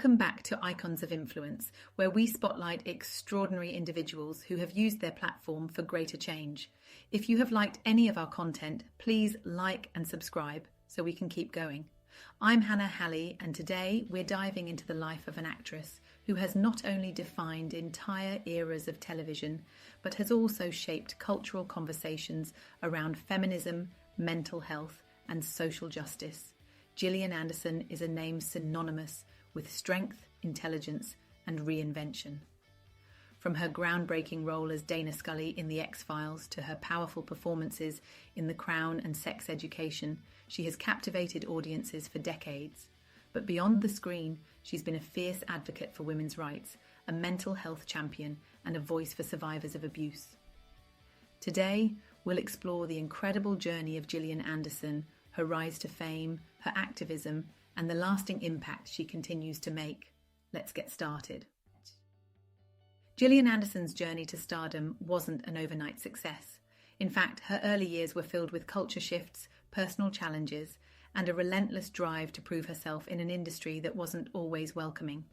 Welcome back to Icons of Influence, where we spotlight extraordinary individuals who have used their platform for greater change. If you have liked any of our content, please like and subscribe so we can keep going. I'm Hannah Halley, and today we're diving into the life of an actress who has not only defined entire eras of television, but has also shaped cultural conversations around feminism, mental health, and social justice. Gillian Anderson is a name synonymous with strength, intelligence, and reinvention. From her groundbreaking role as Dana Scully in The X-Files to her powerful performances in The Crown and Sex Education, she has captivated audiences for decades. But beyond the screen, she's been a fierce advocate for women's rights, a mental health champion, and a voice for survivors of abuse. Today, we'll explore the incredible journey of Gillian Anderson, her rise to fame, her activism, and the lasting impact she continues to make. Let's get started. Gillian Anderson's journey to stardom wasn't an overnight success. In fact, her early years were filled with culture shifts, personal challenges, and a relentless drive to prove herself in an industry that wasn't always welcoming.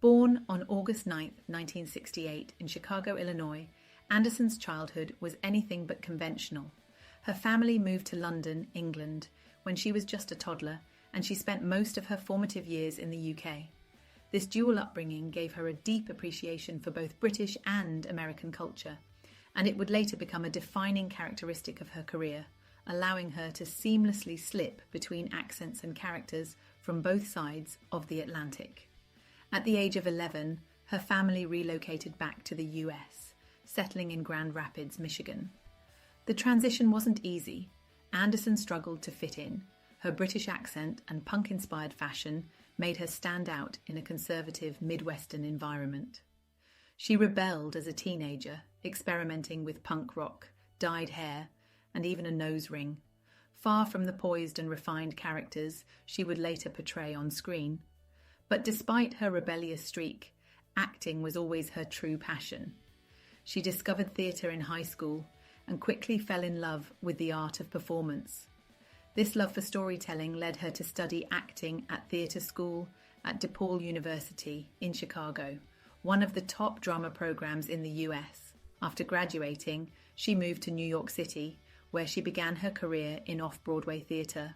Born on August 9, 1968, in Chicago, Illinois, Anderson's childhood was anything but conventional. Her family moved to London, England, when she was just a toddler, and she spent most of her formative years in the UK. This dual upbringing gave her a deep appreciation for both British and American culture, and it would later become a defining characteristic of her career, allowing her to seamlessly slip between accents and characters from both sides of the Atlantic. At the age of 11, her family relocated back to the US, settling in Grand Rapids, Michigan. The transition wasn't easy. Anderson struggled to fit in. Her British accent and punk-inspired fashion made her stand out in a conservative Midwestern environment. She rebelled as a teenager, experimenting with punk rock, dyed hair, and even a nose ring. Far from the poised and refined characters she would later portray on screen. But despite her rebellious streak, acting was always her true passion. She discovered theatre in high school and quickly fell in love with the art of performance. This love for storytelling led her to study acting at theatre school at DePaul University in Chicago, one of the top drama programs in the US. After graduating, she moved to New York City, where she began her career in off-Broadway theatre.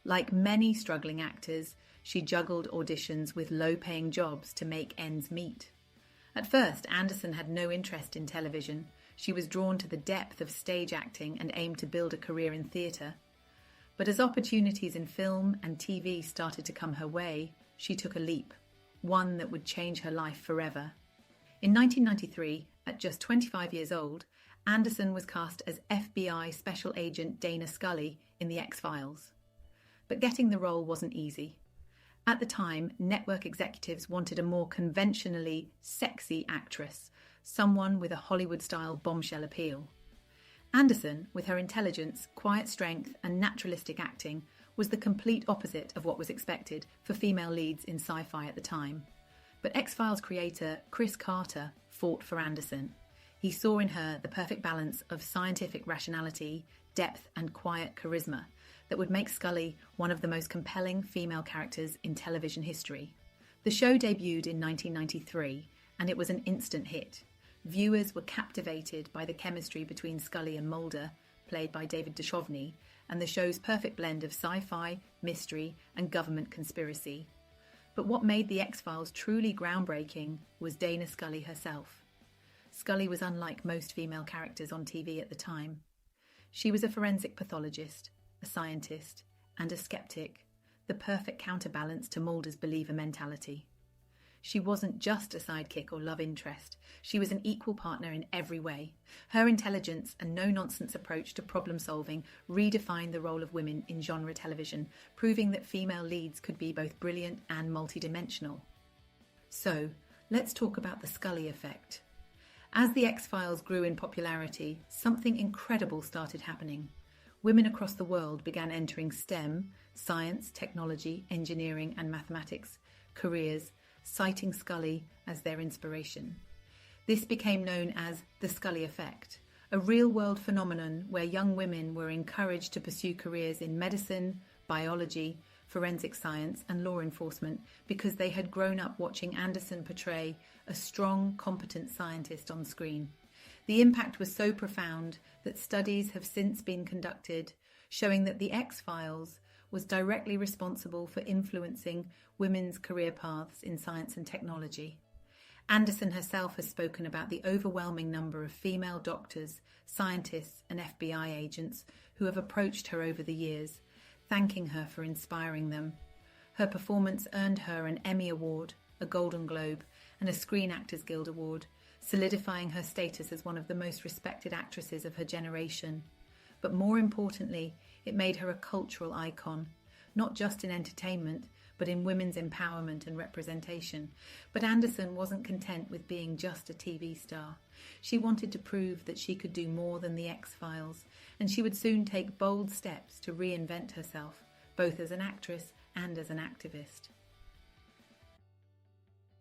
Like many struggling actors, she juggled auditions with low-paying jobs to make ends meet. At first, Anderson had no interest in television. She was drawn to the depth of stage acting and aimed to build a career in theatre. But as opportunities in film and TV started to come her way, she took a leap, one that would change her life forever. In 1993, at just 25 years old, Anderson was cast as FBI Special Agent Dana Scully in The X-Files. But getting the role wasn't easy. At the time, network executives wanted a more conventionally sexy actress, someone with a Hollywood-style bombshell appeal. Anderson, with her intelligence, quiet strength, and naturalistic acting, was the complete opposite of what was expected for female leads in sci-fi at the time. But X-Files creator Chris Carter fought for Anderson. He saw in her the perfect balance of scientific rationality, depth, and quiet charisma that would make Scully one of the most compelling female characters in television history. The show debuted in 1993, and it was an instant hit. Viewers were captivated by the chemistry between Scully and Mulder, played by David Duchovny, and the show's perfect blend of sci-fi, mystery, and government conspiracy. But what made The X-Files truly groundbreaking was Dana Scully herself. Scully was unlike most female characters on TV at the time. She was a forensic pathologist, a scientist, and a skeptic, the perfect counterbalance to Mulder's believer mentality. She wasn't just a sidekick or love interest. She was an equal partner in every way. Her intelligence and no-nonsense approach to problem-solving redefined the role of women in genre television, proving that female leads could be both brilliant and multidimensional. So, let's talk about the Scully effect. As The X-Files grew in popularity, something incredible started happening. Women across the world began entering STEM, science, technology, engineering, and mathematics, careers, citing Scully as their inspiration. This became known as the Scully effect, a real-world phenomenon where young women were encouraged to pursue careers in medicine, biology, forensic science, and law enforcement because they had grown up watching Anderson portray a strong, competent scientist on screen. The impact was so profound that studies have since been conducted showing that The X-Files was directly responsible for influencing women's career paths in science and technology. Anderson herself has spoken about the overwhelming number of female doctors, scientists, and FBI agents who have approached her over the years, thanking her for inspiring them. Her performance earned her an Emmy Award, a Golden Globe, and a Screen Actors Guild Award, solidifying her status as one of the most respected actresses of her generation. But more importantly, it made her a cultural icon, not just in entertainment, but in women's empowerment and representation. But Anderson wasn't content with being just a TV star. She wanted to prove that she could do more than The X-Files, and she would soon take bold steps to reinvent herself, both as an actress and as an activist.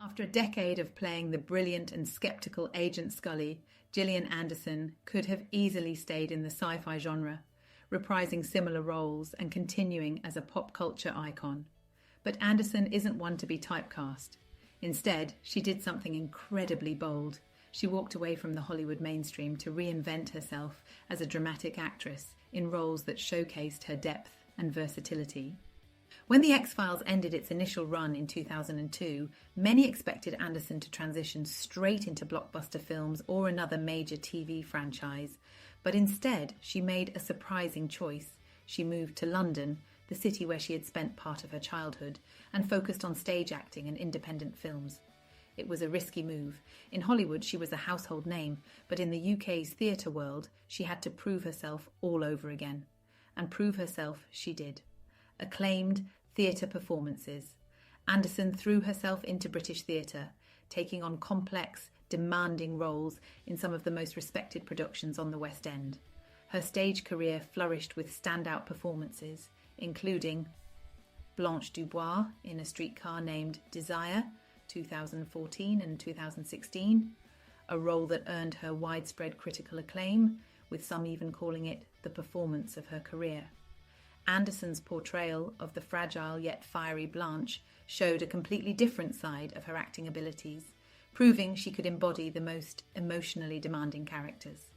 After a decade of playing the brilliant and skeptical Agent Scully, Gillian Anderson could have easily stayed in the sci-fi genre, reprising similar roles and continuing as a pop culture icon. But Anderson isn't one to be typecast. Instead, she did something incredibly bold. She walked away from the Hollywood mainstream to reinvent herself as a dramatic actress in roles that showcased her depth and versatility. When The X-Files ended its initial run in 2002, many expected Anderson to transition straight into blockbuster films or another major TV franchise. But instead, she made a surprising choice. She moved to London, the city where she had spent part of her childhood, and focused on stage acting and independent films. It was a risky move. In Hollywood, she was a household name, but in the UK's theatre world, she had to prove herself all over again. And prove herself she did. Acclaimed theatre performances. Anderson threw herself into British theatre, taking on complex, demanding roles in some of the most respected productions on the West End. Her stage career flourished with standout performances, including Blanche Dubois in A Streetcar Named Desire, 2014 and 2016, a role that earned her widespread critical acclaim, with some even calling it the performance of her career. Anderson's portrayal of the fragile yet fiery Blanche showed a completely different side of her acting abilities, proving she could embody the most emotionally demanding characters.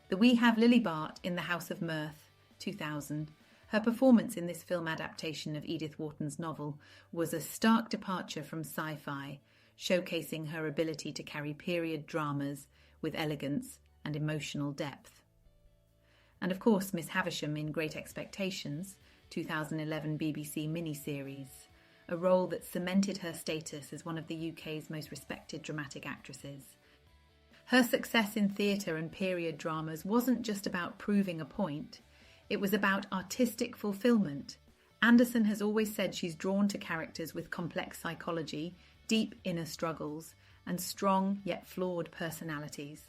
The We Have Lily Bart in The House of Mirth, 2000. Her performance in this film adaptation of Edith Wharton's novel was a stark departure from sci-fi, showcasing her ability to carry period dramas with elegance and emotional depth. And of course, Miss Havisham in Great Expectations, 2011 BBC miniseries, a role that cemented her status as one of the UK's most respected dramatic actresses. Her success in theatre and period dramas wasn't just about proving a point, it was about artistic fulfilment. Anderson has always said she's drawn to characters with complex psychology, deep inner struggles, and strong yet flawed personalities.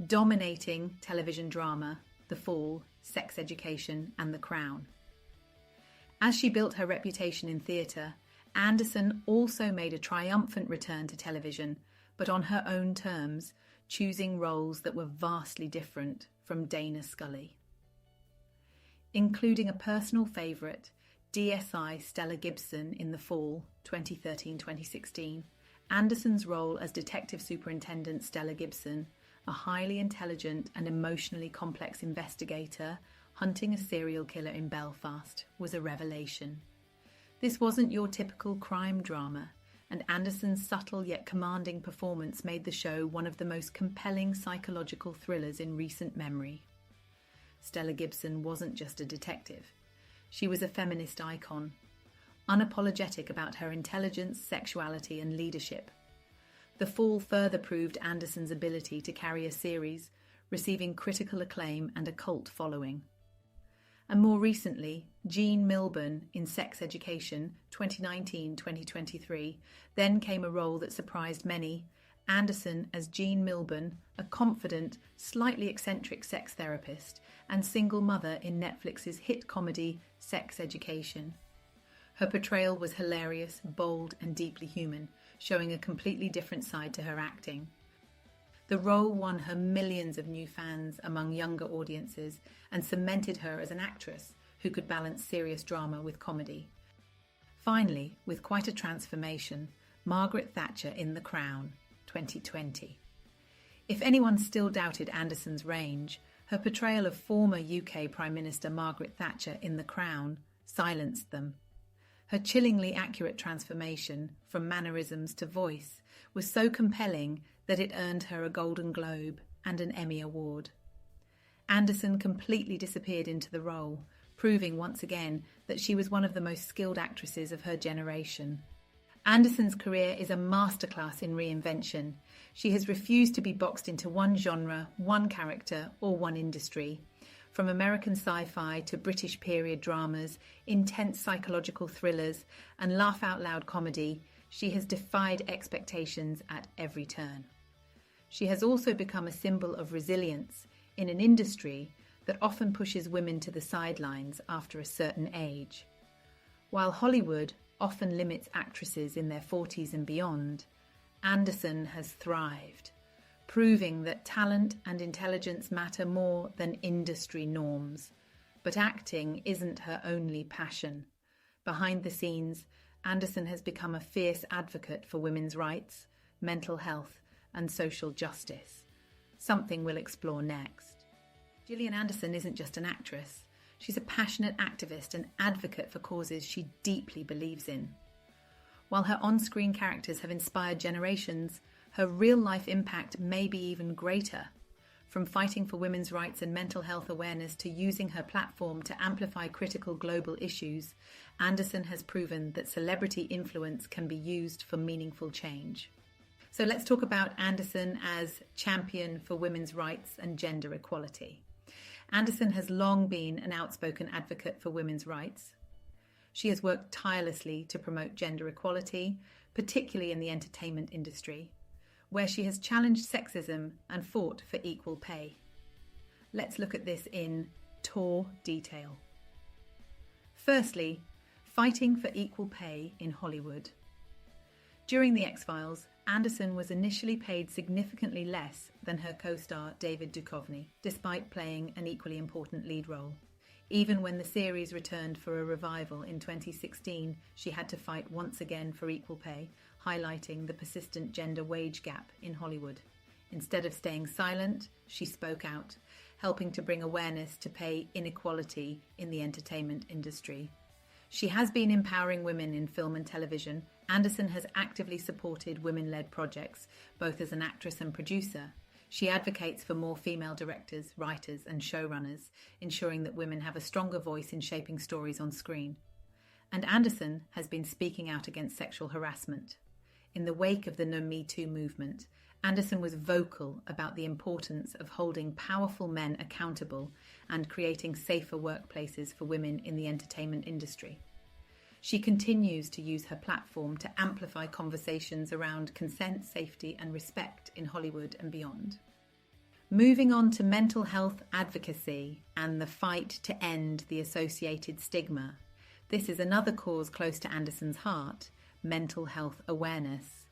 Dominating television drama, The Fall, Sex Education, and The Crown. As she built her reputation in theatre, Anderson also made a triumphant return to television, but on her own terms, choosing roles that were vastly different from Dana Scully. Including a personal favourite, DSI Stella Gibson in The Fall, 2013-2016, Anderson's role as Detective Superintendent Stella Gibson, a highly intelligent and emotionally complex investigator hunting a serial killer in Belfast, was a revelation. This wasn't your typical crime drama, and Anderson's subtle yet commanding performance made the show one of the most compelling psychological thrillers in recent memory. Stella Gibson wasn't just a detective. She was a feminist icon, unapologetic about her intelligence, sexuality, and leadership. The Fall further proved Anderson's ability to carry a series, receiving critical acclaim and a cult following. And more recently, Jean Milburn in Sex Education, 2019-2023, then came a role that surprised many. Anderson as Jean Milburn, a confident, slightly eccentric sex therapist and single mother in Netflix's hit comedy Sex Education. Her portrayal was hilarious, bold, and deeply human, showing a completely different side to her acting. The role won her millions of new fans among younger audiences and cemented her as an actress who could balance serious drama with comedy. Finally, with quite a transformation, Margaret Thatcher in The Crown, 2020. If anyone still doubted Anderson's range, her portrayal of former UK Prime Minister Margaret Thatcher in The Crown silenced them. Her chillingly accurate transformation from mannerisms to voice was so compelling that it earned her a Golden Globe and an Emmy Award. Anderson completely disappeared into the role, proving once again that she was one of the most skilled actresses of her generation. Anderson's career is a masterclass in reinvention. She has refused to be boxed into one genre, one character, or one industry. From American sci-fi to British period dramas, intense psychological thrillers, and laugh-out-loud comedy, she has defied expectations at every turn. She has also become a symbol of resilience in an industry that often pushes women to the sidelines after a certain age. While Hollywood often limits actresses in their 40s and beyond, Anderson has thrived, proving that talent and intelligence matter more than industry norms. But acting isn't her only passion. Behind the scenes, Anderson has become a fierce advocate for women's rights, mental health, and social justice, something we'll explore next. Gillian Anderson isn't just an actress. She's a passionate activist and advocate for causes she deeply believes in. While her on-screen characters have inspired generations, her real-life impact may be even greater. From fighting for women's rights and mental health awareness to using her platform to amplify critical global issues, Anderson has proven that celebrity influence can be used for meaningful change. So let's talk about Anderson as champion for women's rights and gender equality. Anderson has long been an outspoken advocate for women's rights. She has worked tirelessly to promote gender equality, particularly in the entertainment industry, where she has challenged sexism and fought for equal pay. Let's look at this in TOR detail. Firstly, fighting for equal pay in Hollywood. During The X-Files, Anderson was initially paid significantly less than her co-star David Duchovny, despite playing an equally important lead role. Even when the series returned for a revival in 2016, she had to fight once again for equal pay, highlighting the persistent gender wage gap in Hollywood. Instead of staying silent, she spoke out, helping to bring awareness to pay inequality in the entertainment industry. She has been empowering women in film and television. Anderson has actively supported women-led projects, both as an actress and producer. She advocates for more female directors, writers, and showrunners, ensuring that women have a stronger voice in shaping stories on screen. And Anderson has been speaking out against sexual harassment. In the wake of the No Me Too movement, Anderson was vocal about the importance of holding powerful men accountable and creating safer workplaces for women in the entertainment industry. She continues to use her platform to amplify conversations around consent, safety, and respect in Hollywood and beyond. Moving on to mental health advocacy and the fight to end the associated stigma. This is another cause close to Anderson's heart, mental health awareness.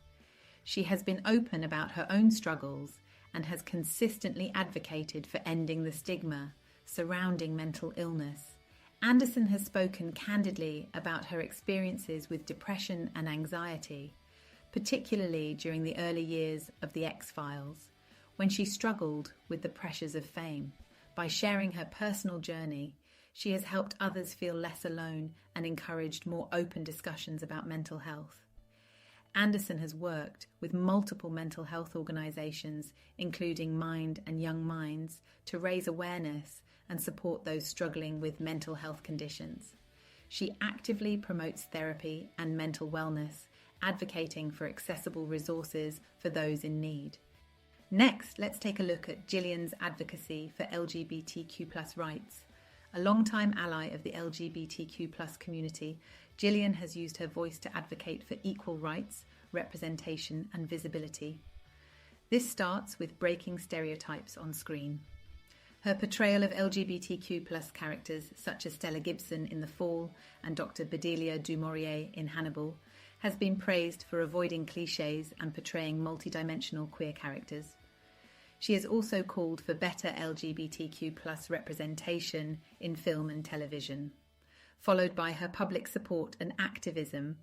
She has been open about her own struggles and has consistently advocated for ending the stigma surrounding mental illness. Anderson has spoken candidly about her experiences with depression and anxiety, particularly during the early years of The X-Files, when she struggled with the pressures of fame. By sharing her personal journey, she has helped others feel less alone and encouraged more open discussions about mental health. Anderson has worked with multiple mental health organisations, including Mind and Young Minds, to raise awareness and support those struggling with mental health conditions. She actively promotes therapy and mental wellness, advocating for accessible resources for those in need. Next, let's take a look at Gillian's advocacy for LGBTQ+ rights. A long-time ally of the LGBTQ+ community, Gillian has used her voice to advocate for equal rights, representation, and visibility. This starts with breaking stereotypes on screen. Her portrayal of LGBTQ+ characters such as Stella Gibson in The Fall and Dr. Bedelia du Maurier in Hannibal has been praised for avoiding clichés and portraying multidimensional queer characters. She has also called for better LGBTQ+ representation in film and television. Followed by her public support and activism,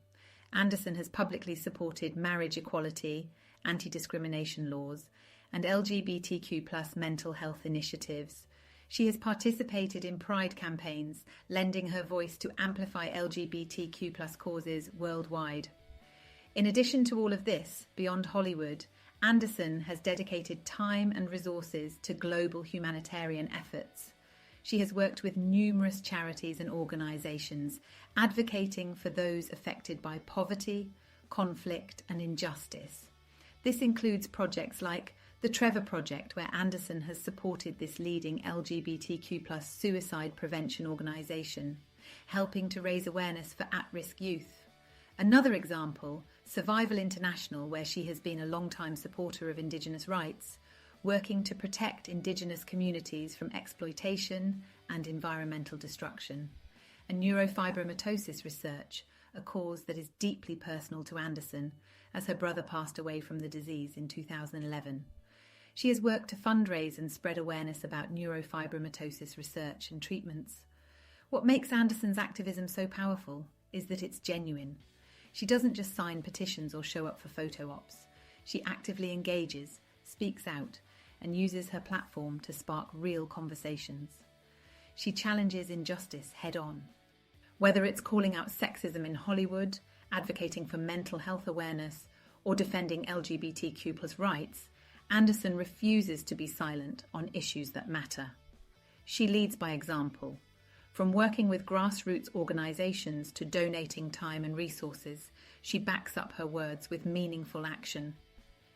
Anderson has publicly supported marriage equality, anti-discrimination laws, and LGBTQ+ mental health initiatives. She has participated in pride campaigns, lending her voice to amplify LGBTQ+ causes worldwide. In addition to all of this, beyond Hollywood, Anderson has dedicated time and resources to global humanitarian efforts. She has worked with numerous charities and organisations, advocating for those affected by poverty, conflict and injustice. This includes projects like the Trevor Project, where Anderson has supported this leading LGBTQ+ suicide prevention organisation, helping to raise awareness for at-risk youth. Another example, Survival International, where she has been a long-time supporter of Indigenous rights, working to protect Indigenous communities from exploitation and environmental destruction. And neurofibromatosis research, a cause that is deeply personal to Anderson, as her brother passed away from the disease in 2011. She has worked to fundraise and spread awareness about neurofibromatosis research and treatments. What makes Anderson's activism so powerful is that it's genuine. She doesn't just sign petitions or show up for photo ops. She actively engages, speaks out, and uses her platform to spark real conversations. She challenges injustice head-on. Whether it's calling out sexism in Hollywood, advocating for mental health awareness, or defending LGBTQ+ rights, Anderson refuses to be silent on issues that matter. She leads by example. From working with grassroots organisations to donating time and resources, she backs up her words with meaningful action.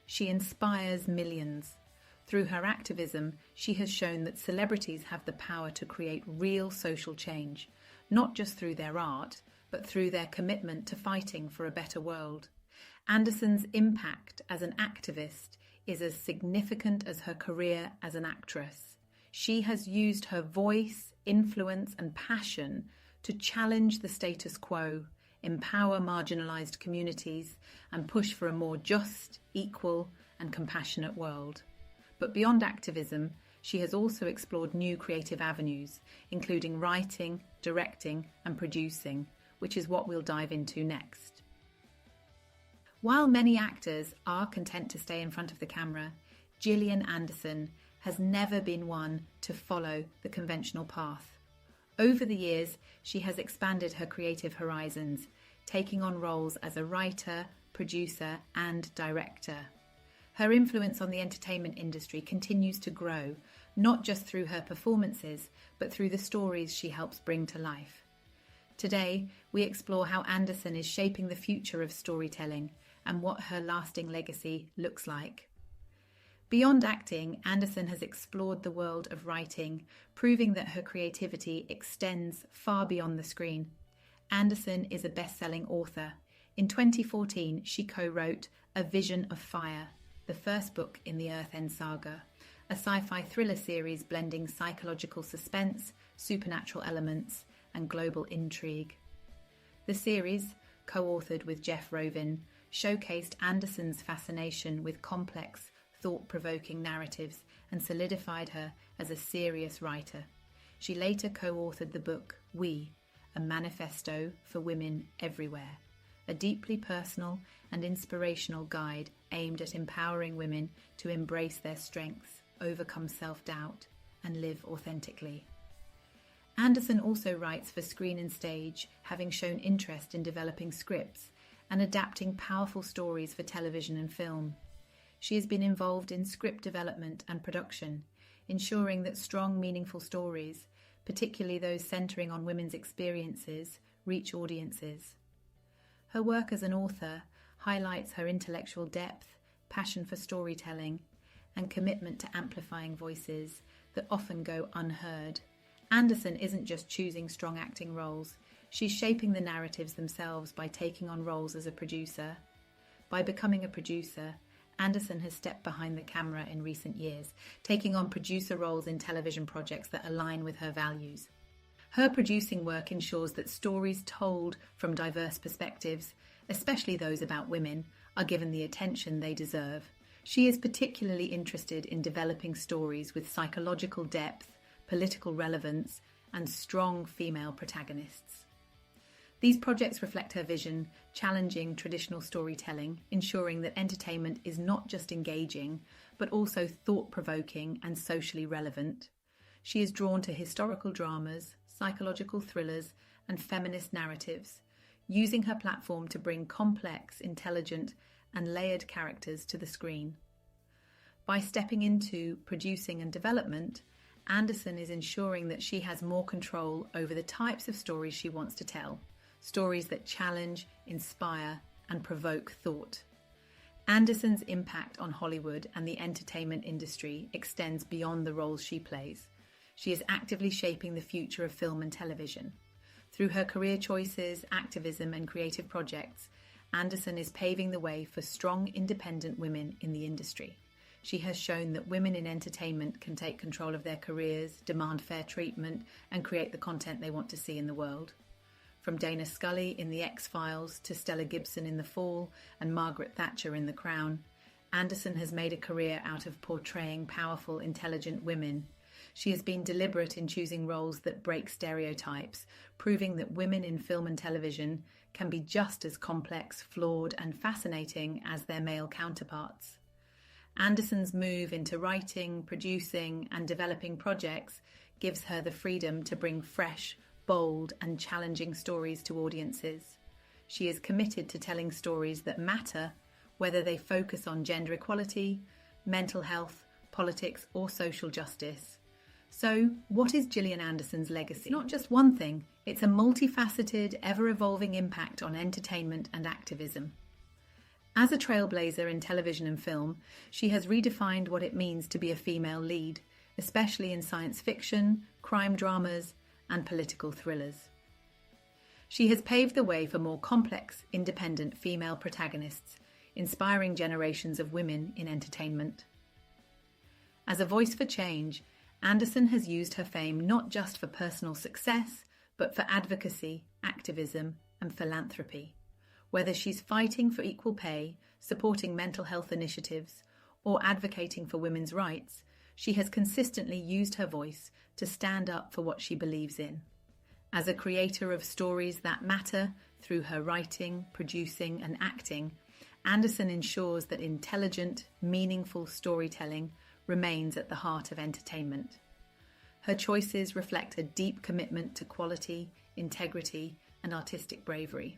She inspires millions. Through her activism, she has shown that celebrities have the power to create real social change, not just through their art, but through their commitment to fighting for a better world. Anderson's impact as an activist is as significant as her career as an actress. She has used her voice, influence, and passion to challenge the status quo, empower marginalised communities, and push for a more just, equal, and compassionate world. But beyond activism, she has also explored new creative avenues, including writing, directing, and producing, which is what we'll dive into next. While many actors are content to stay in front of the camera, Gillian Anderson has never been one to follow the conventional path. Over the years, she has expanded her creative horizons, taking on roles as a writer, producer, and director. Her influence on the entertainment industry continues to grow, not just through her performances, but through the stories she helps bring to life. Today, we explore how Anderson is shaping the future of storytelling and what her lasting legacy looks like. Beyond acting, Anderson has explored the world of writing, proving that her creativity extends far beyond the screen. Anderson is a best-selling author. In 2014, she co-wrote A Vision of Fire, the first book in the Earth End saga, a sci-fi thriller series blending psychological suspense, supernatural elements, and global intrigue. The series, co-authored with Jeff Rovin, showcased Anderson's fascination with complex, thought-provoking narratives and solidified her as a serious writer. She later co-authored the book We, a manifesto for women everywhere, a deeply personal and inspirational guide aimed at empowering women to embrace their strengths, overcome self-doubt, and live authentically. Anderson also writes for screen and stage, having shown interest in developing scripts and adapting powerful stories for television and film. She has been involved in script development and production, ensuring that strong, meaningful stories, particularly those centering on women's experiences, reach audiences. Her work as an author highlights her intellectual depth, passion for storytelling, and commitment to amplifying voices that often go unheard. Anderson isn't just choosing strong acting roles, she's shaping the narratives themselves by taking on roles as a producer. By becoming a producer, Anderson has stepped behind the camera in recent years, taking on producer roles in television projects that align with her values. Her producing work ensures that stories told from diverse perspectives, especially those about women, are given the attention they deserve. She is particularly interested in developing stories with psychological depth, political relevance, and strong female protagonists. These projects reflect her vision, challenging traditional storytelling, ensuring that entertainment is not just engaging, but also thought-provoking and socially relevant. She is drawn to historical dramas, psychological thrillers, and feminist narratives, using her platform to bring complex, intelligent, and layered characters to the screen. By stepping into producing and development, Anderson is ensuring that she has more control over the types of stories she wants to tell, stories that challenge, inspire, and provoke thought. Anderson's impact on Hollywood and the entertainment industry extends beyond the roles she plays. She is actively shaping the future of film and television. Through her career choices, activism, and creative projects, Anderson is paving the way for strong, independent women in the industry. She has shown that women in entertainment can take control of their careers, demand fair treatment, and create the content they want to see in the world. From Dana Scully in The X-Files to Stella Gibson in The Fall and Margaret Thatcher in The Crown, Anderson has made a career out of portraying powerful, intelligent women. She has been deliberate in choosing roles that break stereotypes, proving that women in film and television can be just as complex, flawed, and fascinating as their male counterparts. Anderson's move into writing, producing, and developing projects gives her the freedom to bring fresh, bold, and challenging stories to audiences. She is committed to telling stories that matter, whether they focus on gender equality, mental health, politics, or social justice. So, what is Gillian Anderson's legacy? It's not just one thing, it's a multifaceted, ever-evolving impact on entertainment and activism. As a trailblazer in television and film, she has redefined what it means to be a female lead, especially in science fiction, crime dramas, and political thrillers. She has paved the way for more complex, independent female protagonists, inspiring generations of women in entertainment. As a voice for change, Anderson has used her fame not just for personal success, but for advocacy, activism, and philanthropy. Whether she's fighting for equal pay, supporting mental health initiatives, or advocating for women's rights, she has consistently used her voice to stand up for what she believes in. As a creator of stories that matter through her writing, producing, and acting, Anderson ensures that intelligent, meaningful storytelling remains at the heart of entertainment. Her choices reflect a deep commitment to quality, integrity, and artistic bravery.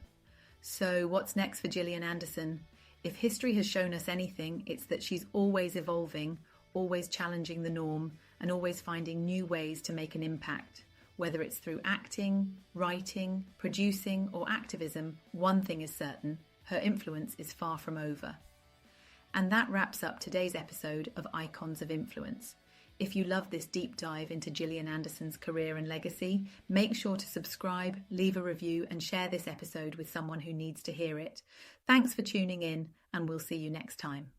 So what's next for Gillian Anderson? If history has shown us anything, it's that she's always evolving, always challenging the norm, and always finding new ways to make an impact. Whether it's through acting, writing, producing, or activism, one thing is certain: her influence is far from over. And that wraps up today's episode of Icons of Influence. If you love this deep dive into Gillian Anderson's career and legacy, make sure to subscribe, leave a review, and share this episode with someone who needs to hear it. Thanks for tuning in, and we'll see you next time.